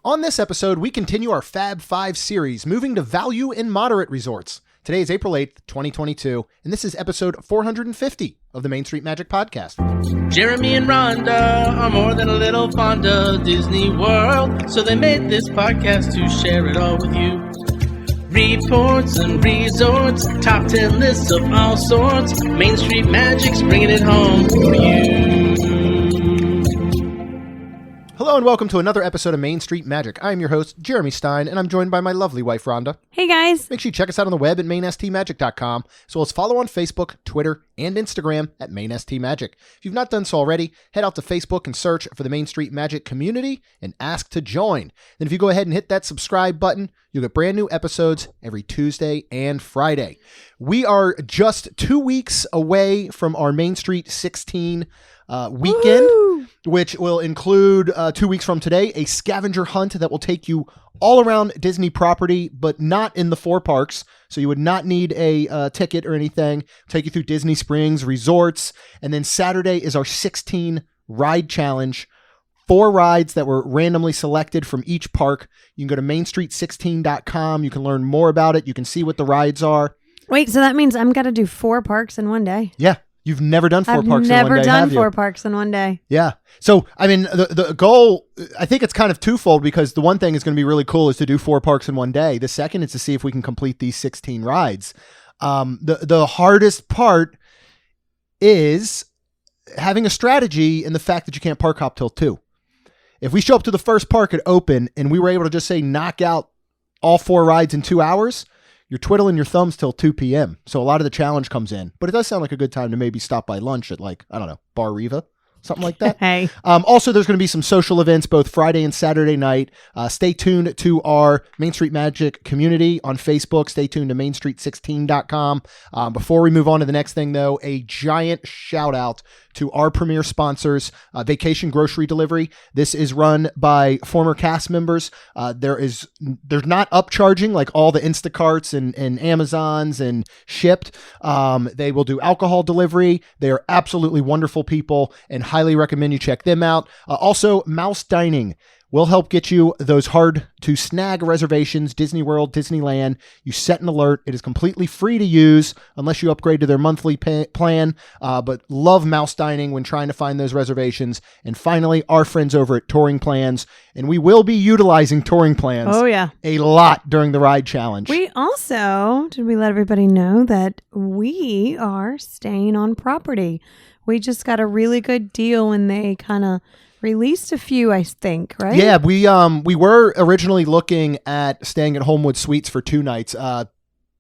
On this episode, we continue our Fab 5 series, moving to value and moderate resorts. Today is April 8th, 2022, and this is episode 450 of the Main Street Magic Podcast. Jeremy and Rhonda are more than a little fond of Disney World, so they made this podcast to share it all with you. Reports and resorts, top 10 lists of all sorts, Main Street Magic's bringing it home for you. Hello and welcome to another episode of Main Street Magic. I am your host, Jeremy Stein, and I'm joined by my lovely wife, Rhonda. Hey, guys. Make sure you check us out on the web at mainstmagic.com, as well as follow on Facebook, Twitter, and Instagram at mainstmagic. If you've not done so already, head out to Facebook and search for the Main Street Magic community and ask to join. Then if you go ahead and hit that subscribe button, you'll get brand new episodes every Tuesday and Friday. We are just 2 weeks away from our Main Street 16 weekend, Woo! Which will include 2 weeks from today, a scavenger hunt that will take you all around Disney property, but not in the four parks. So you would not need a ticket or anything. Take you through Disney Springs, resorts. And then Saturday is our 16 ride challenge. 4 rides that were randomly selected from each park. You can go to mainstreet16.com. You can learn more about it. You can see what the rides are. Wait, so that means I'm going to do 4 parks in one day? Yeah. You've never done 4 parks in one day, I've never done have you? 4 parks in one day. Yeah. So, I mean, the goal, I think it's kind of twofold, because the one thing is going to be really cool is to do 4 parks in one day. The second is to see if we can complete these 16 rides. The hardest part is having a strategy in the fact that you can't park hop till 2. If we show up to the first park at open and we were able to just say knock out all 4 rides in 2 hours, you're twiddling your thumbs till 2 p.m. So a lot of the challenge comes in. But it does sound like a good time to maybe stop by lunch at, like, I don't know, Bar Riva, something like that. Hey. Also, there's going to be some social events both Friday and Saturday night. Stay tuned to our Main Street Magic community on Facebook. Stay tuned to mainstreet16.com. Before we move on to the next thing, though, a giant shout out to our premier sponsors, Vacation Grocery Delivery. This is run by former cast members. There's not upcharging like all the Instacarts and Amazons and Shipped. They will do alcohol delivery. They are absolutely wonderful people and highly recommend you check them out. Also, Mouse Dining will help get you those hard to snag reservations, Disney World, Disneyland. You set an alert. It is completely free to use unless you upgrade to their monthly plan. But love Mouse Dining when trying to find those reservations. And finally, our friends over at Touring Plans. And we will be utilizing Touring Plans a lot during the ride challenge. We also, did we let everybody know that we are staying on property? We just got a really good deal when they kind of released a few, I think, right? Yeah, we were originally looking at staying at Homewood Suites for 2 nights. The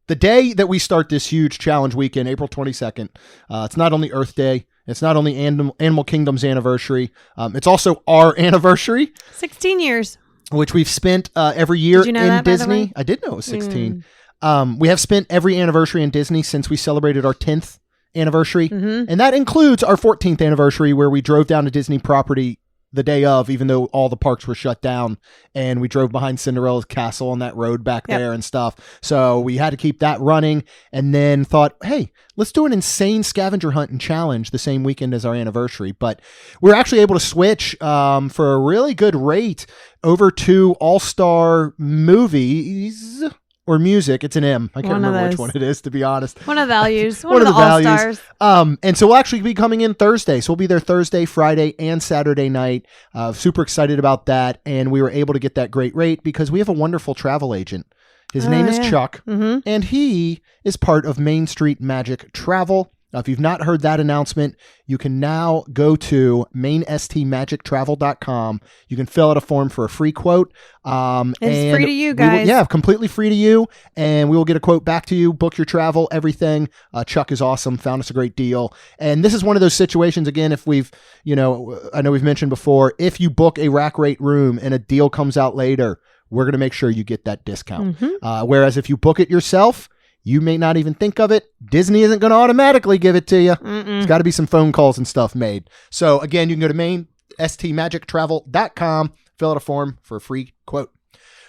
day that we start this huge challenge weekend, April 22nd, it's not only Earth Day, it's not only Animal Kingdom's anniversary, it's also our anniversary. 16 years. Which we've spent every year Did you know in that, by the Disney. way? I did know it was 16. We have spent every anniversary in Disney since we celebrated our 10th anniversary. Mm-hmm. And that includes our 14th anniversary, where we drove down to Disney property the day of, even though all the parks were shut down, and we drove behind Cinderella's castle on that road back there and stuff. So we had to keep that running, and then thought, hey, let's do an insane scavenger hunt and challenge the same weekend as our anniversary. But we're actually able to switch for a really good rate over to All-Star Movies or Music. It's an M. I can't remember which one it is, to be honest. One of the values. One of the All-Stars. And so we'll actually be coming in Thursday. So we'll be there Thursday, Friday, and Saturday night. Super excited about that. And we were able to get that great rate because we have a wonderful travel agent. His name is Chuck, and he is part of Main Street Magic Travel. If you've not heard that announcement, you can now go to mainstmagictravel.com. You can fill out a form for a free quote. It's free to you guys. Completely free to you. And we will get a quote back to you, book your travel, everything. Chuck is awesome. Found us a great deal. And this is one of those situations, again, if we've, I know we've mentioned before, if you book a rack rate room and a deal comes out later, we're going to make sure you get that discount. Whereas if you book it yourself, you may not even think of it. Disney isn't going to automatically give it to you. It's got to be some phone calls and stuff made. So again, you can go to mainstmagictravel.com, fill out a form for a free quote.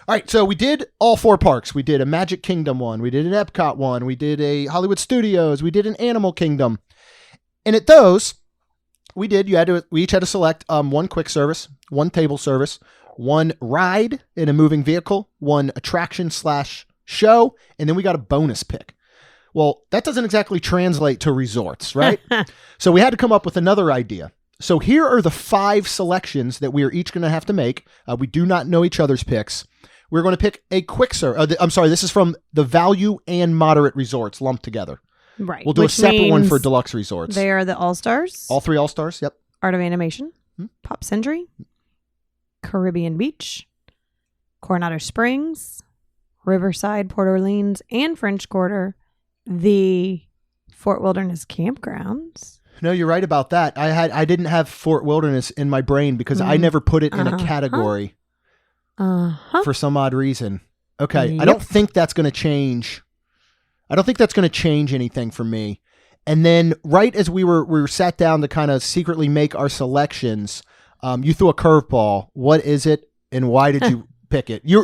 All right, so we did all 4 parks. We did a Magic Kingdom one. We did an Epcot one. We did a Hollywood Studios. We did an Animal Kingdom. And at those, we each had to select 1 quick service, 1 table service, one ride in a moving vehicle, one attraction / show, and then we got a bonus pick. Well, that doesn't exactly translate to resorts, right? So we had to come up with another idea. So here are the 5 selections that we are each going to have to make. We do not know each other's picks. We're going to pick a quick service. I'm sorry, this is from the value and moderate resorts lumped together. Right. We'll do a separate one for deluxe resorts. They are the All-Stars. All 3 All-Stars, yep. Art of Animation. Pop Century. Caribbean Beach. Coronado Springs. Riverside, Port Orleans, and French Quarter. The Fort Wilderness Campgrounds. No, you're right about that. I didn't have Fort Wilderness in my brain because I never put it in a category for some odd reason. Okay, Yep. I don't think that's going to change. I don't think that's going to change anything for me. And then right as we were sat down to kind of secretly make our selections, you threw a curveball. What is it, and why did you pick it? You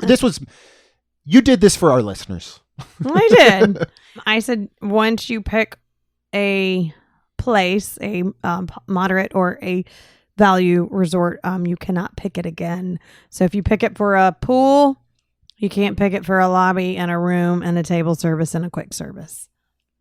did this for our listeners. I did. I said once you pick a place, a moderate or a value resort, you cannot pick it again. So if you pick it for a pool, you can't pick it for a lobby and a room and a table service and a quick service.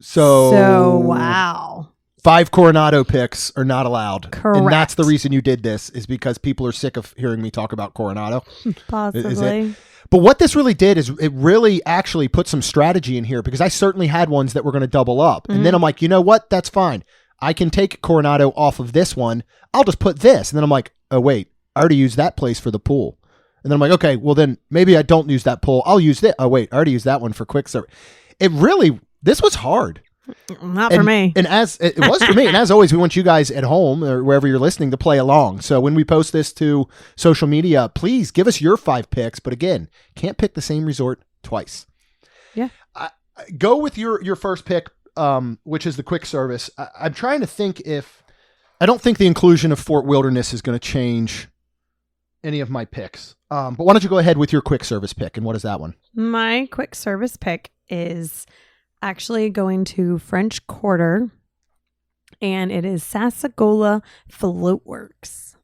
So wow. 5 Coronado picks are not allowed. Correct. And that's the reason you did this, is because people are sick of hearing me talk about Coronado. Possibly. But what this really did is it really actually put some strategy in here, because I certainly had ones that were going to double up. And then I'm like, you know what? That's fine. I can take Coronado off of this one. I'll just put this. And then I'm like, oh, wait, I already used that place for the pool. And then I'm like, okay, well then maybe I don't use that pool. I'll use this. Oh, wait, I already used that one for quick service. This was hard. Not for me. And as it was for me, and as always, we want you guys at home or wherever you're listening to play along. So when we post this to social media, please give us your 5 picks. But again, can't pick the same resort twice. Yeah. Go with your first pick, which is the quick service. I'm trying to think I don't think the inclusion of Fort Wilderness is going to change any of my picks. But why don't you go ahead with your quick service pick, and what is that one? My quick service pick is actually going to French Quarter, and it is Sassagoula Floatworks.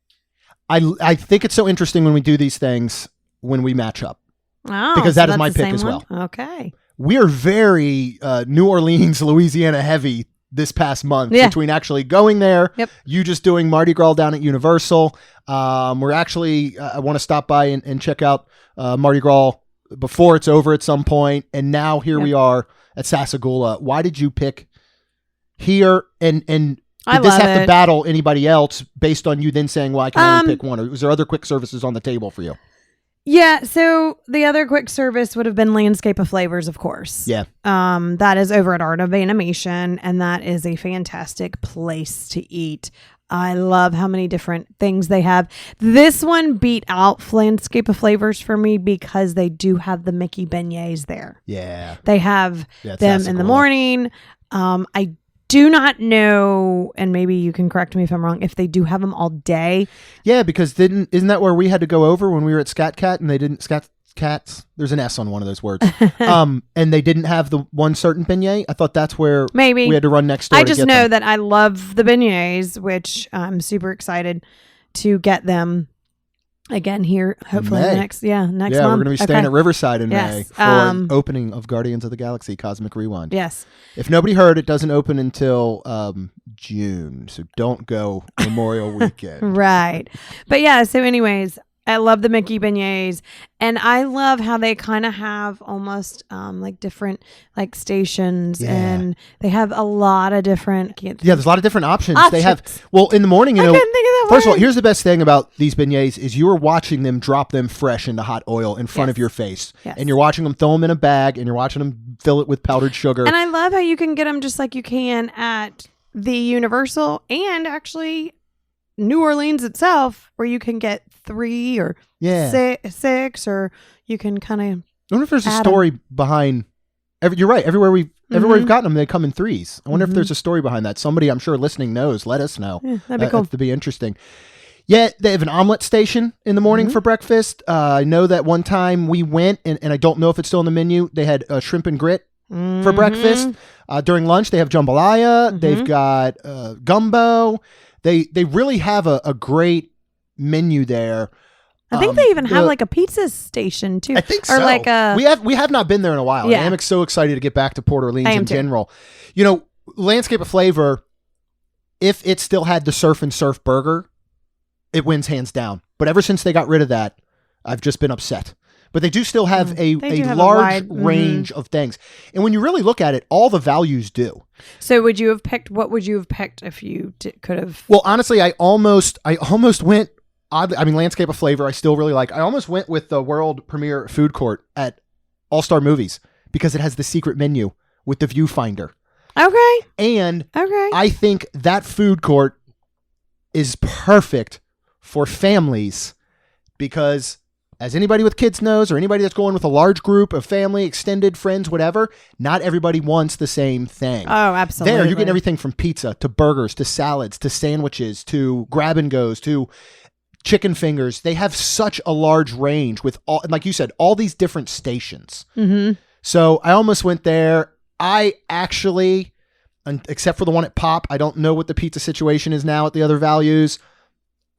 I think it's so interesting when we do these things when we match up. Oh, because so that is that's my the pick same as well. one? Okay. We are very New Orleans, Louisiana heavy this past month between actually going there, you just doing Mardi Gras down at Universal. We're actually, I want to stop by and check out Mardi Gras before it's over at some point. And now here we are at Sassagoula. Why did you pick here? And did this have to battle anybody else based on you then saying, well, I can only pick one? Or was there other quick services on the table for you? Yeah, so the other quick service would have been Landscape of Flavors, of course. Yeah. That is over at Art of Animation, and that is a fantastic place to eat. I love how many different things they have. This one beat out Landscape of Flavors for me because they do have the Mickey beignets there. Yeah. They have them in the morning. I do not know, and maybe you can correct me if I'm wrong, if they do have them all day. Yeah, because isn't that where we had to go over when we were at Scat Cat and they didn't Cats? There's an S on one of those words. And they didn't have the one certain beignet. I thought that's where maybe we had to run next door. I just know that I love the beignets, which I'm super excited to get them again here. Hopefully next month. We're going to be staying at Riverside in May for an opening of Guardians of the Galaxy Cosmic Rewind. Yes. If nobody heard, it doesn't open until June, so don't go Memorial Weekend. Right. But yeah, so anyways, I love the Mickey beignets, and I love how they kind of have almost like different like stations, and they have a lot of different. There's a lot of different options. They have. Well, in the morning, you know. I couldn't think of that first word. of all, here's the best thing about these beignets is you are watching them drop them fresh into hot oil in front of your face, and you're watching them throw them in a bag, and you're watching them fill it with powdered sugar. And I love how you can get them just like you can at the Universal and actually New Orleans itself, where you can get 3 or 6, or you can kind of. I wonder if there's a story behind. You're right. Everywhere we've gotten them, they come in 3s. I wonder if there's a story behind that. Somebody I'm sure listening knows. Let us know. Yeah, that'd be cool. That'd be interesting. Yeah, they have an omelet station in the morning for breakfast. I know that one time we went, and I don't know if it's still on the menu. They had shrimp and grit for breakfast. During lunch, they have jambalaya. They've got gumbo. They really have a great menu there. I think they even have like a pizza station too. I think or so. like a we have not been there in a while. Yeah. I am so excited to get back to Port Orleans in too. general. You know, Landscape of Flavor, if it still had the surf and surf burger, it wins hands down. But ever since they got rid of that, I've just been upset. But they do still have a large range of things. And when you really look at it, all the values do. So what would you have picked if you could have? Well, honestly, I almost went, Landscape of Flavor, I still really like. I almost went with the world premiere food court at All-Star Movies because it has the secret menu with the viewfinder. Okay. And I think that food court is perfect for families because, as anybody with kids knows, or anybody that's going with a large group of family, extended friends, whatever, not everybody wants the same thing. Oh, absolutely. There, you're getting everything from pizza to burgers to salads to sandwiches to grab and goes to chicken fingers. They have such a large range with all, like you said, all these different stations. Mm-hmm. So I almost went there. I actually, except for the one at Pop, I don't know what the pizza situation is now at the other values.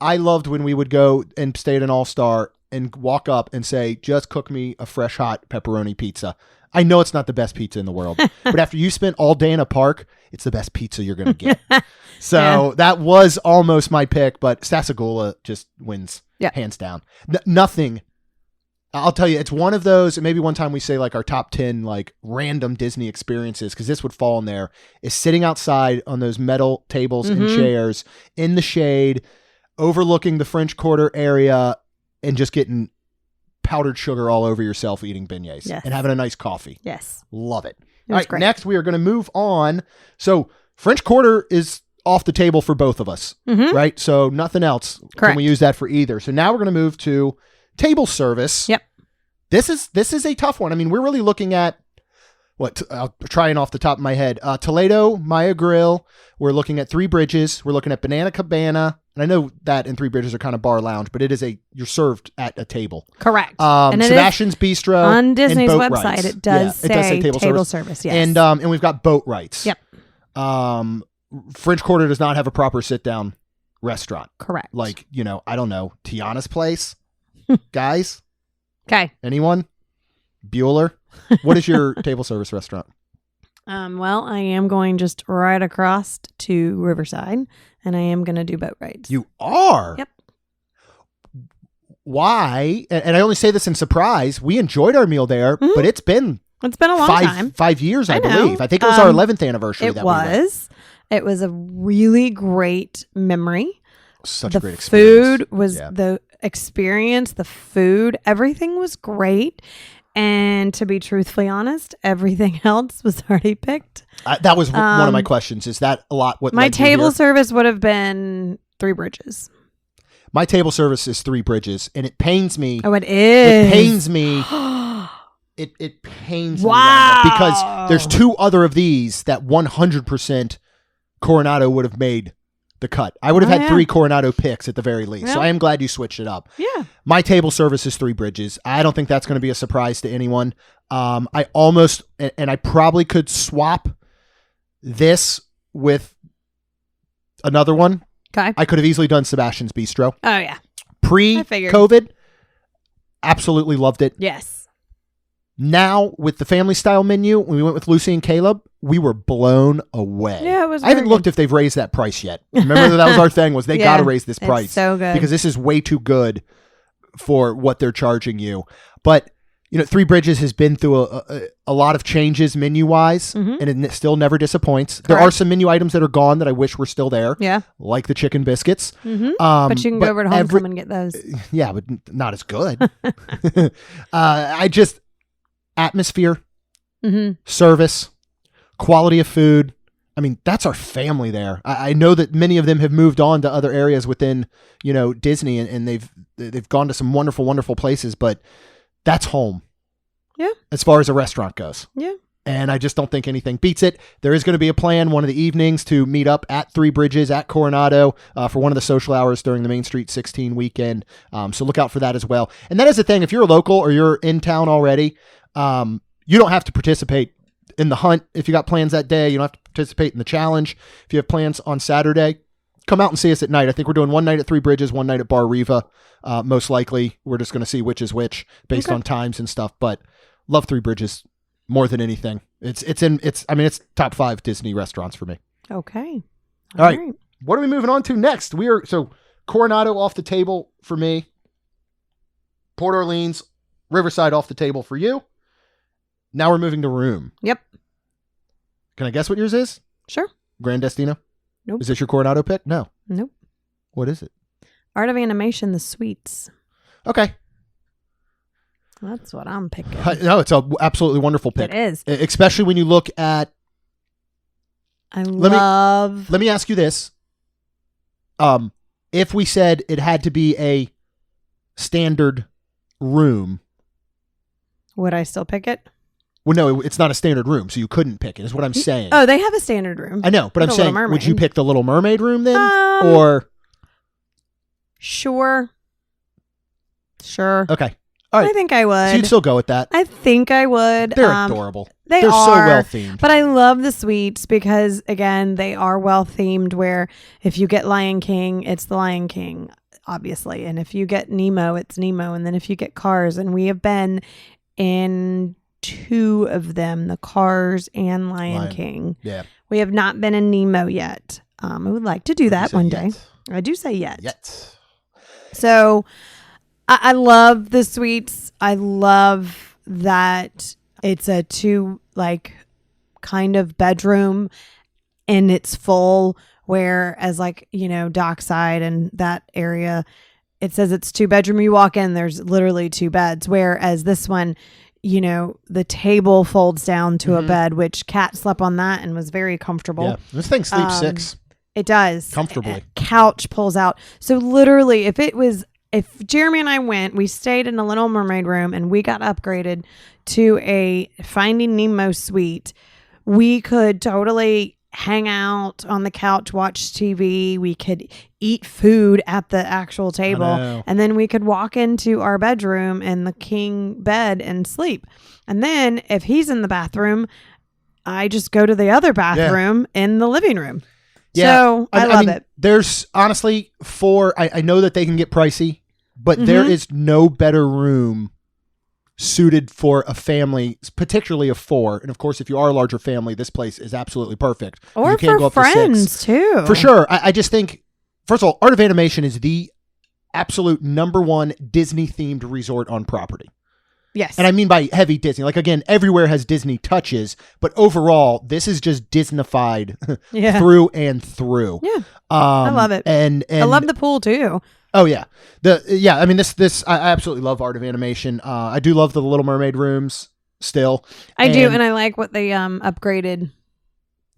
I loved when we would go and stay at an All-Star and walk up and say, just cook me a fresh hot pepperoni pizza. I know it's not the best pizza in the world, but after you spent all day in a park, it's the best pizza you're going to get. So that was almost my pick, but Sassagoula just wins hands down. Nothing. I'll tell you, it's one of those, maybe one time we say like our top 10 like random Disney experiences, because this would fall in there, is sitting outside on those metal tables and chairs in the shade, overlooking the French Quarter area, and just getting powdered sugar all over yourself eating beignets and having a nice coffee. Yes. Love it. All right, great. Next we are going to move on. So French Quarter is off the table for both of us, right? So nothing else. Correct. Can we use that for either? So now we're going to move to table service. Yep. This is a tough one. I mean, we're really looking at I'll try and off the top of my head. Toledo, Maya Grill. We're looking at Three Bridges. We're looking at Banana Cabana. And I know that and Three Bridges are kind of bar lounge, but it is you're served at a table. Correct. And Sebastian's Bistro. on Disney's and Boat website, Rights. it does say table service. Yes. And we've got Boat Rights. Yep. French Quarter does not have a proper sit-down restaurant. Correct. Like, I don't know, Tiana's Place? Guys? Okay. Anyone? Bueller? What is your table service restaurant? Well, I am going just right across to Riverside, and I am going to do Boat Rights. You are? Yep. Why? And I only say this in surprise. We enjoyed our meal there, but it's been a long time. 5 years, I know. believe. I think it was our 11th anniversary. It was a really great memory. Such a great experience. Food was the experience, the food, everything was great. And to be truthfully honest, everything else was already picked. That was one of my questions. Is that a lot what my led you table here? service would have been Three Bridges. My table service is Three Bridges, and it pains me. Oh, it is. It pains me. It pains me Wow. because there's two other of these that 100% Coronado would have made the cut. I would have had 3 Coronado picks at the very least. So I am glad you switched it up. Yeah. My table service is Three Bridges. I don't think that's going to be a surprise to anyone. I almost, and I probably could swap this with another one. Okay. I could have easily done Sebastian's Bistro. Oh, yeah. Pre-COVID, absolutely loved it. Yes. Now, with the family style menu, when we went with Lucy and Caleb, we were blown away. Yeah, it was I haven't looked if they've raised that price yet. Remember that was our thing, was they got to raise this price. It's so good. Because this is way too good for what they're charging you. But, Three Bridges has been through a lot of changes menu-wise, and it still never disappoints. Correct. There are some menu items that are gone that I wish were still there. Yeah. Like the chicken biscuits. But you can go over to Homecoming and get those. Yeah, but not as good. Atmosphere, service, quality of food. I mean, that's our family there. I know that many of them have moved on to other areas within, Disney, and they've gone to some wonderful, wonderful places, but that's home. Yeah. As far as a restaurant goes. Yeah. And I just don't think anything beats it. There is going to be a plan one of the evenings to meet up at Three Bridges at Coronado for one of the social hours during the Main Street 16 weekend. So look out for that as well. And that is the thing. If you're a local or you're in town already, you don't have to participate in the hunt. If you got plans that day, you don't have to participate in the challenge. If you have plans on Saturday, come out and see us at night. I think we're doing one night at Three Bridges, one night at Bar Riva. Most likely, we're just going to see which is which based on times and stuff. But love Three Bridges more than anything. It's top 5 Disney restaurants for me. Okay. All right. What are we moving on to next? Coronado off the table for me. Port Orleans, Riverside off the table for you. Now we're moving to room. Yep. Can I guess what yours is? Sure. Grand Destino? Nope. Is this your Coronado pick? No. Nope. What is it? Art of Animation, the Suites. Okay. That's what I'm picking. No, it's an absolutely wonderful pick. It is. Especially when you look at... Let me ask you this. If we said it had to be a standard room... Would I still pick it? Well, no, it's not a standard room, so you couldn't pick it, is what I'm saying. Oh, they have a standard room. I know, but I'm saying, would you pick the Little Mermaid room then? Or... Sure. Okay. All right. I think I would. So you'd still go with that. I think I would. They're adorable. They're so well themed. But I love the suites because, again, they are well themed where if you get Lion King, it's the Lion King, obviously. And if you get Nemo, it's Nemo. And then if you get Cars, and we have been in 2 of them, the Cars and Lion King. Yeah. We have not been in Nemo yet. I would like to do that one day. I do say yet. Yet. So I love the suites. I love that it's a 2 kind of bedroom and it's full, whereas Dockside and that area, it says it's 2 bedroom. You walk in, there's literally 2 beds. Whereas this one, the table folds down to a bed, which Kat slept on that and was very comfortable. Yeah. This thing sleeps 6. It does. Comfortably. Couch pulls out. So literally, if Jeremy and I went, we stayed in a Little Mermaid room and we got upgraded to a Finding Nemo suite, we could totally hang out on the couch, watch TV. We could eat food at the actual table. And then we could walk into our bedroom and the king bed and sleep. And then if he's in the bathroom, I just go to the other bathroom in the living room. Yeah. So I love it. There's honestly I know that they can get pricey, but there is no better room suited for a family, particularly of 4. And of course, if you are a larger family, this place is absolutely perfect. Or you can't for go up friends to 6. too. For sure. I just think, first of all, Art of Animation is the absolute #1 Disney themed resort on property. Yes. And I mean by heavy Disney. Again, everywhere has Disney touches, but overall, this is just Disneyfied through and through. Yeah. I love it. And I love the pool too. Oh yeah. This I absolutely love Art of Animation. I do love the Little Mermaid rooms still. I do, and I like what they upgraded.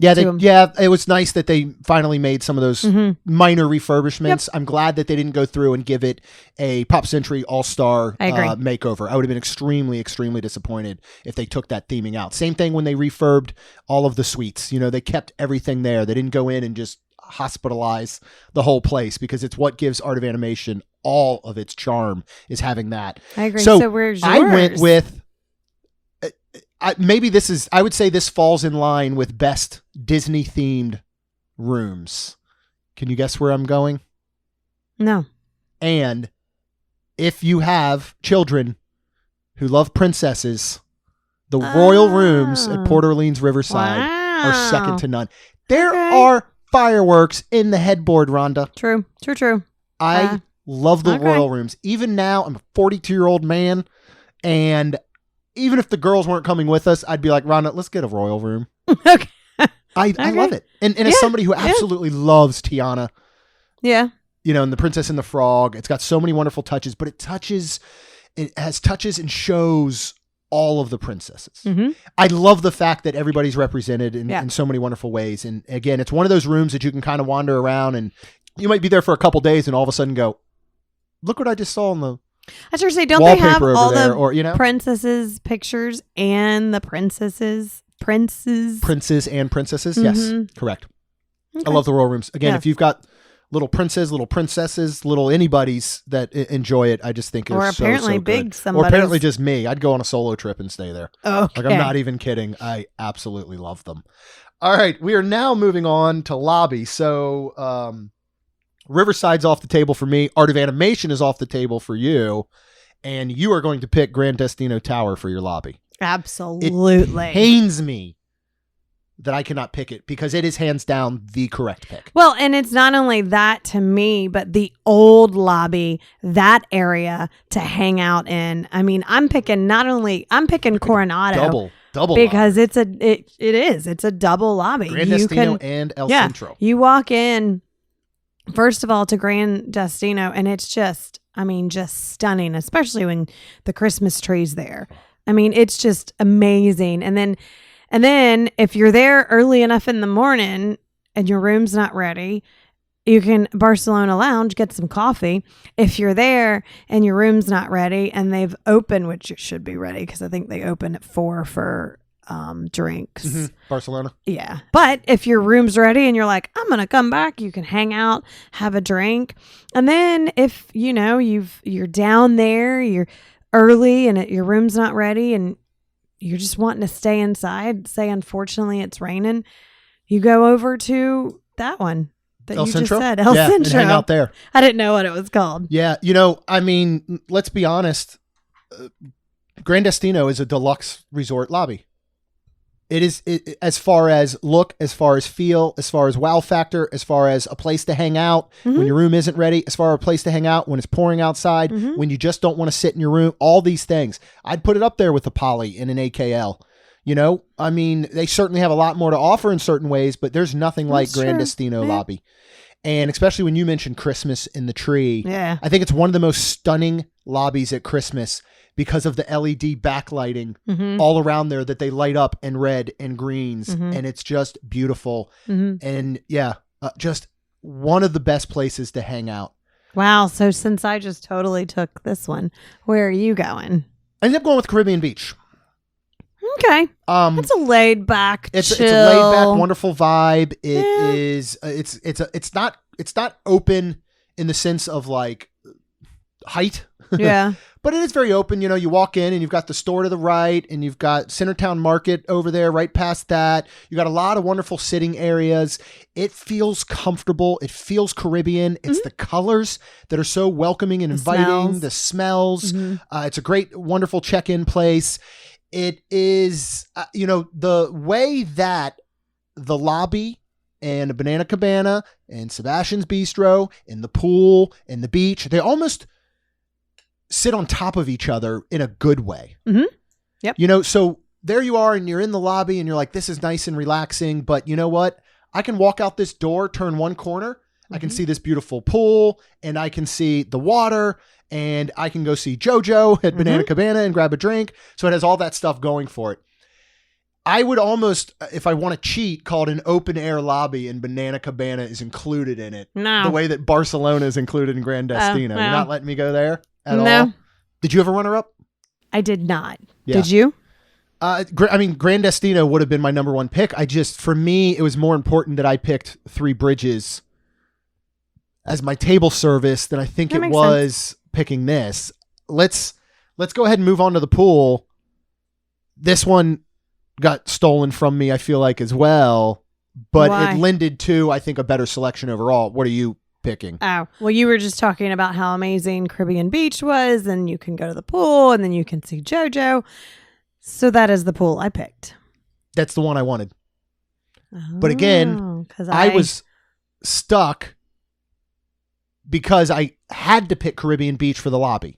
Yeah, it was nice that they finally made some of those minor refurbishments. Yep. I'm glad that they didn't go through and give it a Pop Century All-Star makeover. I would have been extremely, extremely disappointed if they took that theming out. Same thing when they refurbed all of the suites. They kept everything there. They didn't go in and just hospitalize the whole place, because it's what gives Art of Animation all of its charm, is having that. I agree. So where's yours? I went with... I would say this falls in line with best Disney themed rooms. Can you guess where I'm going? No. And if you have children who love princesses, the royal rooms at Port Orleans Riverside are second to none. There are fireworks in the headboard, Rhonda. True. I love the royal rooms. Even now, I'm a 42-year-old man, and even if the girls weren't coming with us, I'd be like, Rhonda, let's get a royal room. Okay. I love it. And as somebody who absolutely loves Tiana. Yeah. And the Princess and the Frog, it's got so many wonderful touches, but it has touches and shows all of the princesses. Mm-hmm. I love the fact that everybody's represented in so many wonderful ways. And again, it's one of those rooms that you can kind of wander around, and you might be there for a couple days and all of a sudden go, look what I just saw in the I was going to say, don't they have all there, the princesses pictures and the princes? Princes and princesses? Mm-hmm. Yes, correct. Okay. I love the royal rooms. Again, if you've got little princes, little princesses, little anybody's that enjoy it, I just think it's so big good. Somebody's. Or apparently just me. I'd go on a solo trip and stay there. Okay. I'm not even kidding. I absolutely love them. All right, we are now moving on to lobby. So Riverside's off the table for me. Art of Animation is off the table for you. And you are going to pick Grand Destino Tower for your lobby. Absolutely. It pains me that I cannot pick it because it is hands down the correct pick. Well, and it's not only that to me, but the old lobby, that area to hang out in. I mean, I'm picking Coronado. Double because lobby. it's a double lobby. Grand Destino and El Centro. You walk in, first of all, to Grand Destino, and it's just stunning, especially when the Christmas tree's there. I mean, it's just amazing. And then if you're there early enough in the morning and your room's not ready, you can Barcelona Lounge, get some coffee. If you're there and your room's not ready and they've opened, which it should be ready because I think they open at 4 for drinks. Mm-hmm. Barcelona. Yeah. But if your room's ready and you're like, I'm going to come back, you can hang out, have a drink. And then if, you're down there, you're early and your room's not ready and you're just wanting to stay inside, say, unfortunately, it's raining, you go over to that one that El you Centro? just said. El Centro. And hang out there. I didn't know what it was called. Yeah. Let's be honest. Grand Destino is a deluxe resort lobby. It is as far as look, as far as feel, as far as wow factor, as far as a place to hang out when your room isn't ready, as far as a place to hang out when it's pouring outside, when you just don't want to sit in your room, all these things. I'd put it up there with the Poly and an AKL. They certainly have a lot more to offer in certain ways, but there's nothing like Grand Destino lobby. And especially when you mentioned Christmas in the tree, I think it's one of the most stunning lobbies at Christmas because of the LED backlighting all around there that they light up in red and greens. And it's just beautiful. And just one of the best places to hang out. Wow. So since I just totally took this one, where are you going? I ended up going with Caribbean Beach. Okay. It's a laid back, it's a laid back, wonderful vibe. It is. It's not open in the sense of like height. Yeah. But it is very open. You walk in and you've got the store to the right and you've got Centertown Market over there right past that. You got a lot of wonderful sitting areas. It feels comfortable. It feels Caribbean. It's the colors that are so welcoming and inviting. The smells. It's a great, wonderful check-in place. It is, the way that the lobby and Banana Cabana and Sebastian's Bistro and the pool and the beach, they almost sit on top of each other in a good way. Yep. So there you are and you're in the lobby and you're like, this is nice and relaxing, but you know what? I can walk out this door, turn one corner. I can see this beautiful pool and I can see the water and I can go see JoJo at Banana Cabana and grab a drink. So it has all that stuff going for it. I would almost, if I want to cheat, call it an open air lobby and Banana Cabana is included in it. No. The way that Barcelona is included in Grand Destino. no. You're not letting me go there at all? No. Did you ever runner up? I did not. Yeah. Did you? Grand Destino would have been my number one pick. For me, it was more important that I picked Three Bridges as my table service than I think it was picking this. Let's go ahead and move on to the pool. This one got stolen from me, I feel like, as well, but Why? It lended to, I think, a better selection overall. What are you picking? Oh, well, you were just talking about how amazing Caribbean Beach was, and you can go to the pool, and then you can see JoJo. So that is the pool I picked. That's the one I wanted. But again, I was stuck because I had to pick Caribbean Beach for the lobby.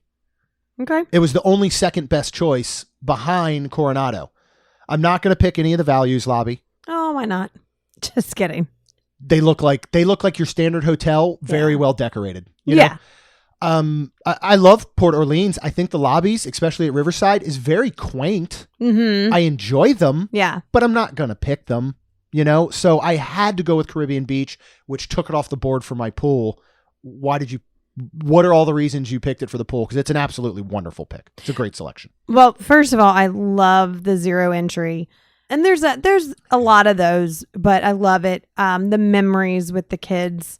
Okay. It was the only second best choice behind Coronado. I'm not going to pick any of the values lobby. Oh, why not? Just kidding. They look like your standard hotel, very well decorated. You know? I love Port Orleans. I think the lobbies, especially at Riverside, is very quaint. I enjoy them. Yeah. But I'm not going to pick them, So I had to go with Caribbean Beach, which took it off the board for my pool. What are all the reasons you picked it for the pool? Because it's an absolutely wonderful pick. It's a great selection. Well, first of all, I love the zero entry. And there's a lot of those, but I love it. The memories with the kids.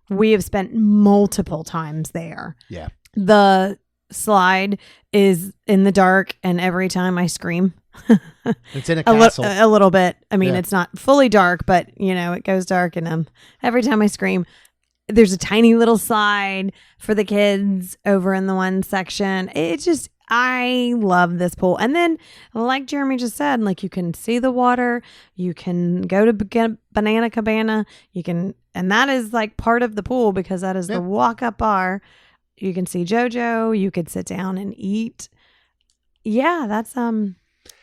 We have spent multiple times there. Yeah. The slide is in the dark, and every time I scream. It's in a castle. A little bit. I mean, it's not fully dark, but it goes dark, and every time I scream, There's a tiny little slide for the kids over in the one section. I love this pool. And then, like Jeremy just said, like you can see the water, you can go to Banana Cabana, and that is like part of the pool because that is the walk-up bar. You can see JoJo, you could sit down and eat. Yeah,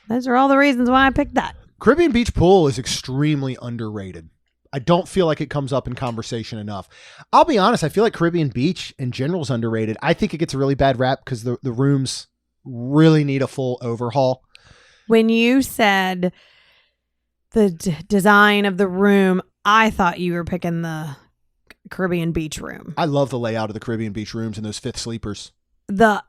those are all the reasons why I picked that. Caribbean Beach Pool is extremely underrated. I don't feel like it comes up in conversation enough. I'll be honest, I feel like Caribbean Beach in general is underrated. I think it gets a really bad rap because the rooms really need a full overhaul. When you said the design of the room, I thought you were picking the Caribbean Beach room. I love the layout of the Caribbean Beach rooms and those fifth sleepers. The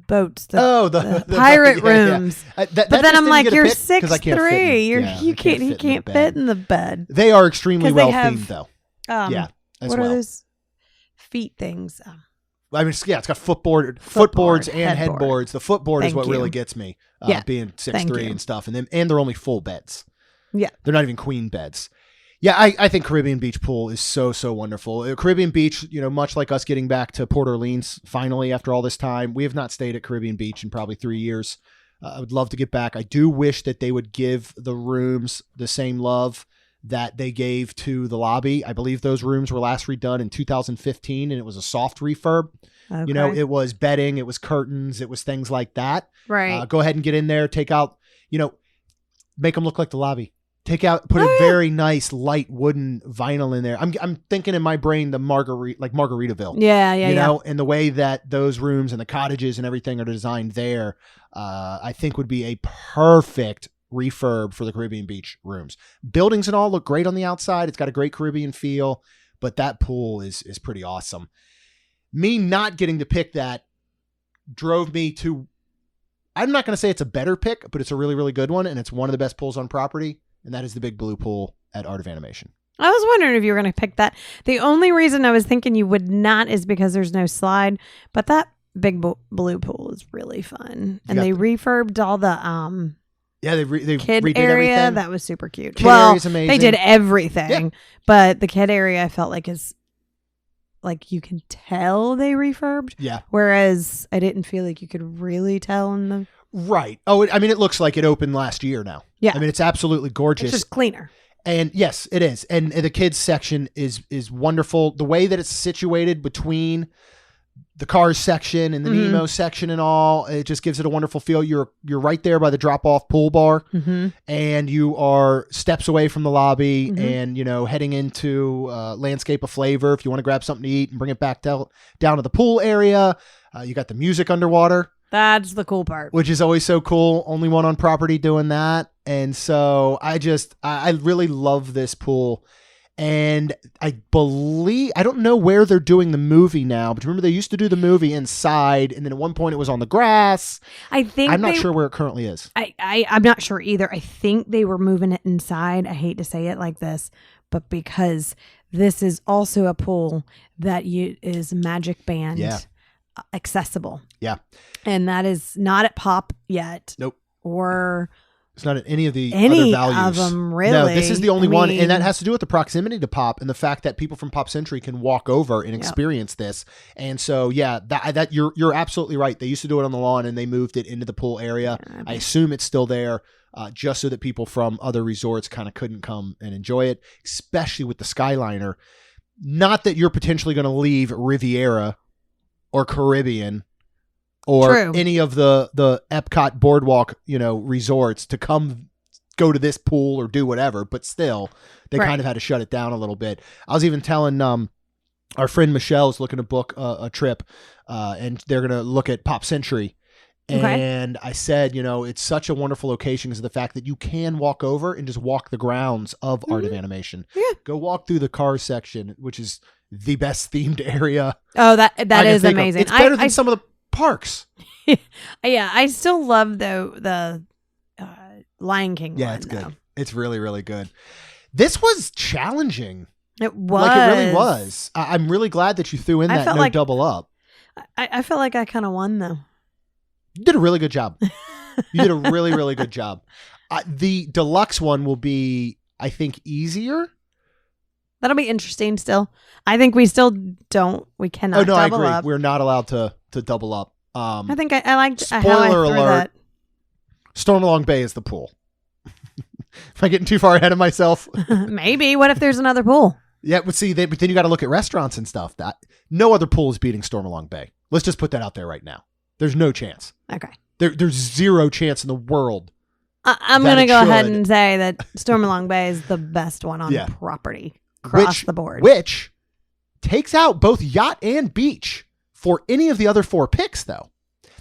boats. The pirate yeah, rooms. Yeah. But then I'm like, you're 6'3". You can't fit in the bed. They are extremely well themed though. What are those feet things? I mean, it's got footboards and headboards. The footboard is what Thank you. really gets me, being 6'3" and stuff. And they're only full beds. Yeah. They're not even queen beds. Yeah, I think Caribbean Beach Pool is so, so wonderful. Caribbean Beach, much like us getting back to Port Orleans finally after all this time, we have not stayed at Caribbean Beach in probably 3 years. I would love to get back. I do wish that they would give the rooms the same love that they gave to the lobby. I believe those rooms were last redone in 2015, and it was a soft refurb. Okay. It was bedding, it was curtains, it was things like that. Right. Go ahead and get in there, take out, make them look like the lobby. Put a very nice light wooden vinyl in there. I'm thinking in my brain the Margaritaville. Yeah. And the way that those rooms and the cottages and everything are designed there, I think would be a perfect refurb for the Caribbean Beach rooms. Buildings and all look great on the outside. It's got a great Caribbean feel, but that pool is pretty awesome. Me not getting to pick that drove me to, I'm not going to say it's a better pick, but it's a really, really good one. And it's one of the best pools on property. And that is the Big Blue Pool at Art of Animation. I was wondering if you were going to pick that. The only reason I was thinking you would not is because there's no slide. But that Big Blue Pool is really fun. And they refurbed all the they kid redid area. everything. That was super cute. Kid area is amazing. They did everything. Yeah. But the kid area I felt like is like you can tell they refurbed. Yeah. Whereas I didn't feel like you could really tell in the... Right. Oh, it looks like it opened last year now. Yeah. I mean, it's absolutely gorgeous. It's just cleaner. And yes, it is. And the kids section is wonderful. The way that it's situated between the Cars section and the Nemo section and all, it just gives it a wonderful feel. You're right there by the drop-off pool bar, and you are steps away from the lobby and, heading into Landscape of Flavor if you want to grab something to eat and bring it back down to the pool area. You got the music underwater. That's the cool part. Which is always so cool. Only one on property doing that. And so I really love this pool. And I don't know where they're doing the movie now, but remember they used to do the movie inside, and then at one point it was on the grass. I'm not sure where it currently is. I'm not sure either. I think they were moving it inside. I hate to say it like this, but because this is also a pool that is Magic Band accessible. Yeah. And that is not at Pop yet. Nope. Or it's not at any of the other values. Of them, really. No, this is the only one, and that has to do with the proximity to Pop and the fact that people from Pop Century can walk over and experience this. And so, that you're absolutely right. They used to do it on the lawn, and they moved it into the pool area. Yeah, I assume it's still there, just so that people from other resorts kind of couldn't come and enjoy it, especially with the Skyliner. Not that you're potentially going to leave Riviera or Caribbean or any of the Epcot boardwalk, resorts to come go to this pool or do whatever, but still they kind of had to shut it down a little bit. I was even telling our friend Michelle is looking to book a trip and they're going to look at Pop Century. And I said, it's such a wonderful location because of the fact that you can walk over and just walk the grounds of Art of Animation. Yeah. Go walk through the Cars section, which is the best themed area. Oh, that is amazing. It's better than some of the parks. Yeah, I still love the Lion King one. Yeah, it's good. It's really, really good. This was challenging. It was. Like it really was. I'm really glad that you threw in that no double up. I felt like I kind of won though. You did a really good job. You did a really, really good job. The deluxe one will be, I think, easier. That'll be interesting still. I think we cannot double I agree. up. We're not allowed to double up. I think I liked how I spoiler threw alert. that. Stormalong Bay is the pool. Am I getting too far ahead of myself? Maybe. What if there's another pool? Yeah, but see, but then you got to look at restaurants and stuff. That no other pool is beating Stormalong Bay. Let's just put that out there right now. There's no chance. Okay. There's zero chance in the world. I'm going to go ahead and say that Stormalong Bay is the best one on property across the board. Which takes out both yacht and beach for any of the other 4 picks, though.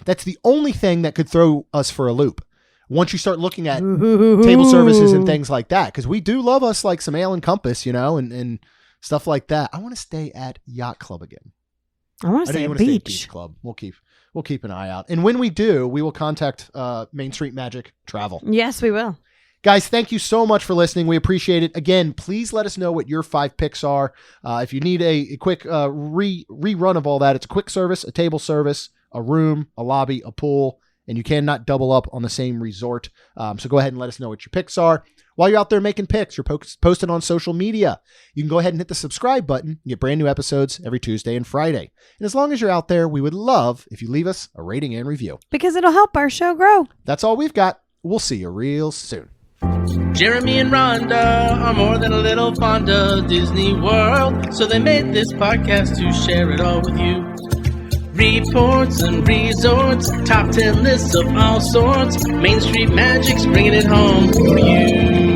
That's the only thing that could throw us for a loop. Once you start looking at table services and things like that, because we do love us like some Ale and Compass, and stuff like that. I want to stay at Yacht Club again. I want to stay at Beach Club. We'll keep an eye out. And when we do, we will contact Main Street Magic Travel. Yes, we will. Guys, thank you so much for listening. We appreciate it. Again, please let us know what your 5 picks are. If you need a quick rerun of all that, it's a quick service, a table service, a room, a lobby, a pool, and you cannot double up on the same resort. So go ahead and let us know what your picks are. While you're out there making picks, you're posting on social media. You can go ahead and hit the subscribe button. You get brand new episodes every Tuesday and Friday. And as long as you're out there, we would love if you leave us a rating and review. Because it'll help our show grow. That's all we've got. We'll see you real soon. Jeremy and Rhonda are more than a little fond of Disney World, so they made this podcast to share it all with you. Reports and resorts, top 10 lists of all sorts. Main Street Magic's bringing it home for you.